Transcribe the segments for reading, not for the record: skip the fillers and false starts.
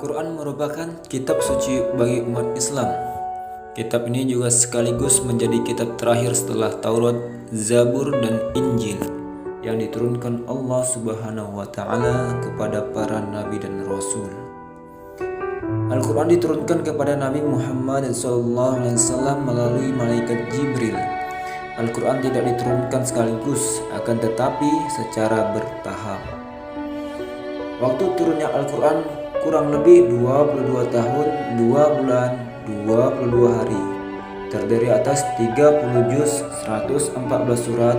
Al-Quran merupakan kitab suci bagi umat Islam. Kitab ini juga sekaligus menjadi kitab terakhir setelah Taurat, Zabur, dan Injil yang diturunkan Allah Subhanahu wa Ta'ala kepada para nabi dan rasul. Al-Quran diturunkan kepada Nabi Muhammad SAW melalui malaikat Jibril. Al-Quran tidak diturunkan sekaligus, akan tetapi secara bertahap. Waktu turunnya Al-Quran kurang lebih 22 tahun, 2 bulan, 22 hari. Terdiri atas 30 juz, 114 surat,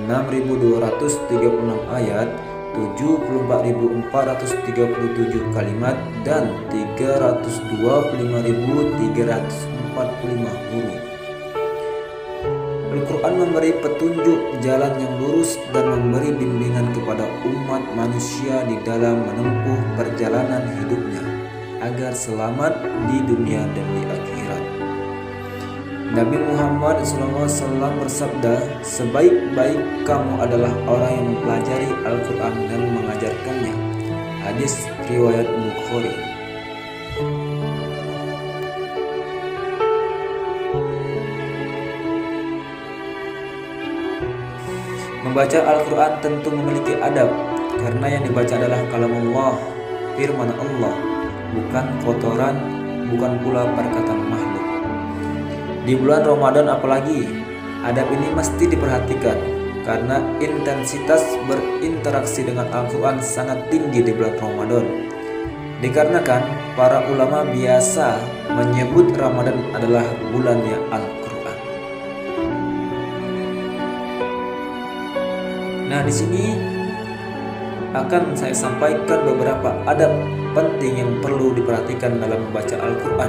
6.236 ayat, 74.437 kalimat, dan 325.345 huruf. Al-Quran memberi petunjuk jalan yang lurus dan memberi bimbingan kepada umat manusia di dalam menempuh perjalanan hidupnya agar selamat di dunia dan di akhirat. Nabi Muhammad SAW bersabda, "Sebaik-baik kamu adalah orang yang mempelajari Al-Quran dan mengajarkannya." Hadis riwayat Bukhari. Membaca Al-Quran tentu memiliki adab, karena yang dibaca adalah kalamullah, firman Allah, bukan kotoran, bukan pula perkataan makhluk. Di bulan Ramadan apalagi, adab ini mesti diperhatikan, karena intensitas berinteraksi dengan Al-Quran sangat tinggi di bulan Ramadan. Dikarenakan para ulama biasa menyebut Ramadan adalah bulannya Al-Quran. Nah, di sini akan saya sampaikan beberapa adab penting yang perlu diperhatikan dalam membaca Al-Quran.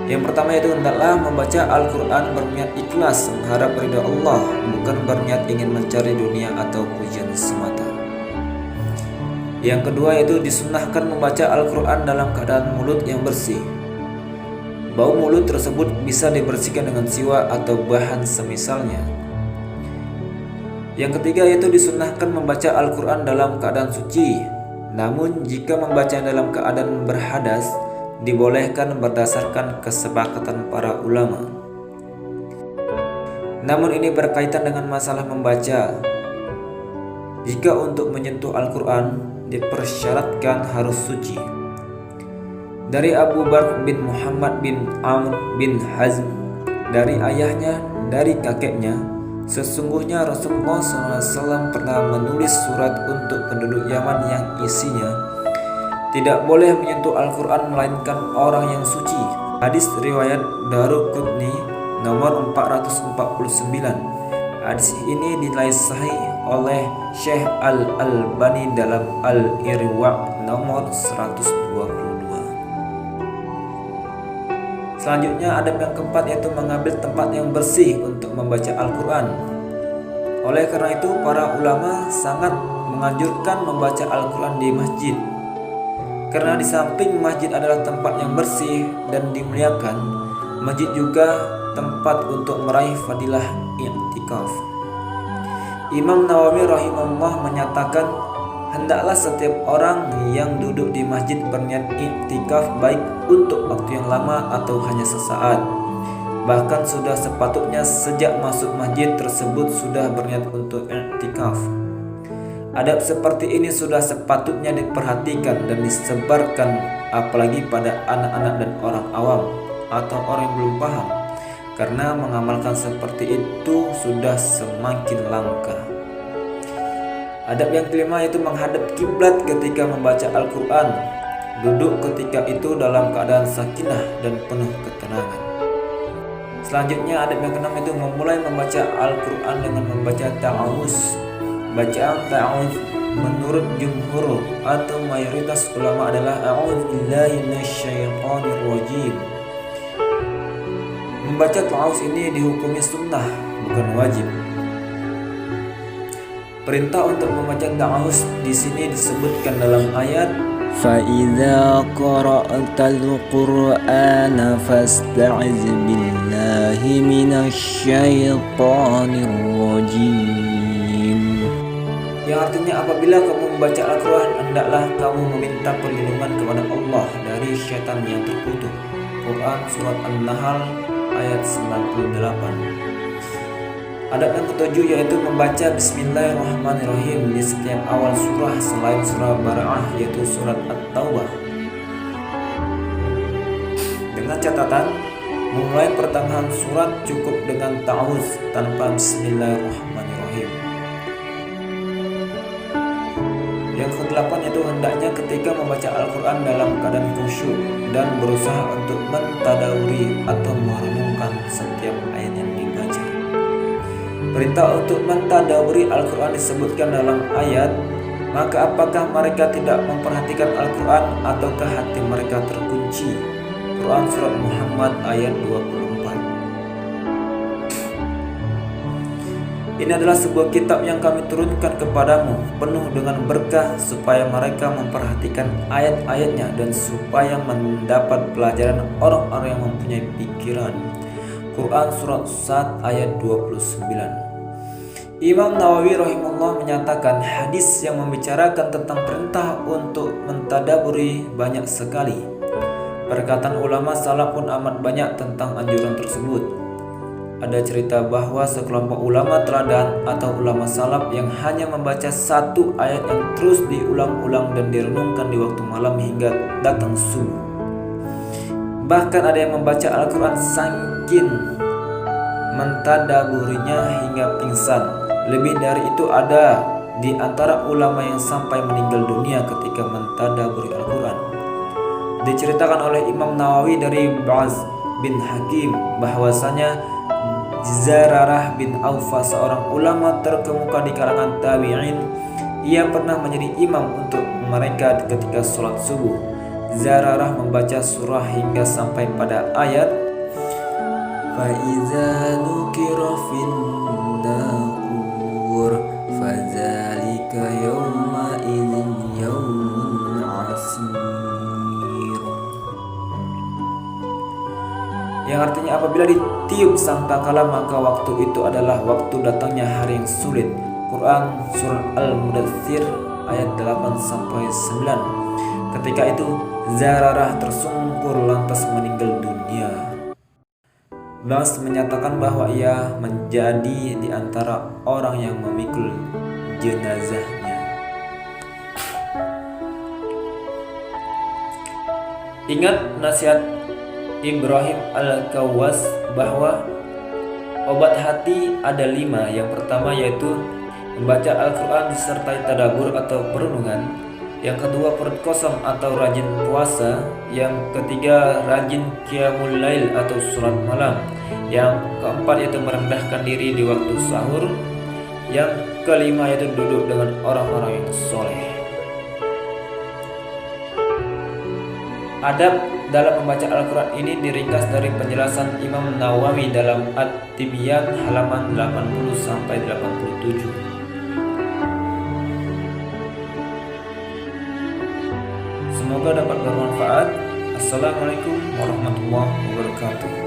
Yang pertama yaitu hendaklah membaca Al-Quran berniat ikhlas mengharap ridha Allah, bukan berniat ingin mencari dunia atau pujian semata. Yang kedua yaitu disunnahkan membaca Al-Quran dalam keadaan mulut yang bersih. Bau mulut tersebut bisa dibersihkan dengan siwak atau bahan semisalnya. Yang ketiga yaitu disunnahkan membaca Al-Quran dalam keadaan suci. Namun jika membaca dalam keadaan berhadas, dibolehkan berdasarkan kesepakatan para ulama. Namun ini berkaitan dengan masalah membaca. Jika untuk menyentuh Al-Quran dipersyaratkan harus suci. Dari Abu Bakr bin Muhammad bin Amr bin Hazm, dari ayahnya, dari kakeknya, sesungguhnya Rasulullah SAW pernah menulis surat untuk penduduk Yaman yang isinya, tidak boleh menyentuh Al-Quran melainkan orang yang suci. Hadis riwayat Daruqutni nomor 449. Hadis ini dinilai sahih oleh Syekh Al-Albani dalam Al-Irwa nomor 122. Selanjutnya adab yang keempat yaitu mengambil tempat yang bersih untuk membaca Al-Quran. Oleh karena itu para ulama sangat menganjurkan membaca Al-Quran di masjid. Karena di samping masjid adalah tempat yang bersih dan dimuliakan, masjid juga tempat untuk meraih fadilah i'tikaf. Imam Nawawi rahimahullah menyatakan, hendaklah setiap orang yang duduk di masjid berniat i'tikaf baik untuk waktu yang lama atau hanya sesaat. Bahkan sudah sepatutnya sejak masuk masjid tersebut sudah berniat untuk i'tikaf. Adab seperti ini sudah sepatutnya diperhatikan dan disebarkan, apalagi pada anak-anak dan orang awam atau orang yang belum paham, karena mengamalkan seperti itu sudah semakin langka. Adab yang kelima yaitu menghadap kiblat ketika membaca Al-Quran. Duduk ketika itu dalam keadaan sakinah dan penuh ketenangan. Selanjutnya adab yang keenam itu memulai membaca Al-Quran dengan membaca ta'awuz. Bacaan ta'awuz menurut jumhur atau mayoritas ulama adalah a'udzubillahi minasyaitonir rajim. Membaca ta'awuz ini dihukumi sunnah, bukan wajib. Perintah untuk membaca ta'awuz di sini disebutkan dalam ayat فَإِذَا قَرَأْتَ الْقُرْآنَ فَاسْتَعِذْ بِاللَّهِ مِنَ الشَّيْطَانِ الرَّجِيمِ. yang artinya apabila kamu membaca Al-Quran, hendaklah kamu meminta perlindungan kepada Allah dari syaitan yang terkutuk. Quran Surat An-Nahl ayat 98. Adab yang ketujuh yaitu membaca Bismillahirrahmanirrahim di setiap awal surah selain surah Bara'ah, yaitu surat At-Taubah. Dengan catatan, memulai pertengahan surat cukup dengan ta'awuz tanpa Bismillahirrahmanirrahim. Yang kedelapan yaitu hendaknya ketika membaca Al-Quran dalam keadaan khusyuk dan berusaha untuk mentadaburi atau merenungkan setiap ayat yang dibaca. Perintah untuk mentadaburi Al-Quran disebutkan dalam ayat, maka apakah mereka tidak memperhatikan Al-Quran ataukah hati mereka terkunci? Quran Surat Muhammad ayat 24. Ini adalah sebuah kitab yang kami turunkan kepadamu, penuh dengan berkah, supaya mereka memperhatikan ayat-ayatnya dan supaya mendapat pelajaran orang-orang yang mempunyai pikiran. Quran Surat Sad ayat 29. Imam Nawawi rahimahullah menyatakan hadis yang membicarakan tentang perintah untuk mentadaburi banyak sekali. Perkataan ulama salaf pun amat banyak tentang anjuran tersebut. Ada cerita bahwa sekelompok ulama teladan atau ulama salaf yang hanya membaca satu ayat yang terus diulang-ulang dan direnungkan di waktu malam hingga datang subuh. Bahkan ada yang membaca Al-Quran saking mentadaburinya hingga pingsan. Lebih dari itu ada di antara ulama yang sampai meninggal dunia ketika mentadaburi Al-Quran. Diceritakan oleh Imam Nawawi dari Ba'az bin Hakim bahwasanya Zararah bin Aufa, seorang ulama terkemuka di kalangan tabi'in, ia pernah menjadi imam untuk mereka ketika sholat subuh. Zararah membaca surah hingga sampai pada ayat فَإِذَا نُكِرَ فِي النَّاقُورِ فَذَلِكَ يَوْمَئِذٍ يَوْمٌ عَسِيرٌ, yang artinya apabila ditiup sangkakala maka waktu itu adalah waktu datangnya hari yang sulit. Quran Surat Al-Mudaththir ayat 8-9. Ketika itu Zararah tersungkur lantas meninggal dunia. Bas menyatakan bahwa ia menjadi di antara orang yang memikul jenazahnya. Ingat nasihat Ibrahim Al-Kawwas bahwa obat hati ada 5. Yang pertama yaitu membaca Al-Quran disertai tadabbur atau perenungan. Yang kedua perut kosong atau rajin puasa. Yang ketiga rajin qiyamul lail atau sholat malam. Yang keempat yaitu merendahkan diri di waktu sahur. Yang kelima yaitu duduk dengan orang-orang yang soleh. Adab dalam membaca Al-Quran ini diringkas dari penjelasan Imam Nawawi dalam At-Tibyan halaman 80-87. Semoga dapat bermanfaat. Assalamualaikum warahmatullahi wabarakatuh.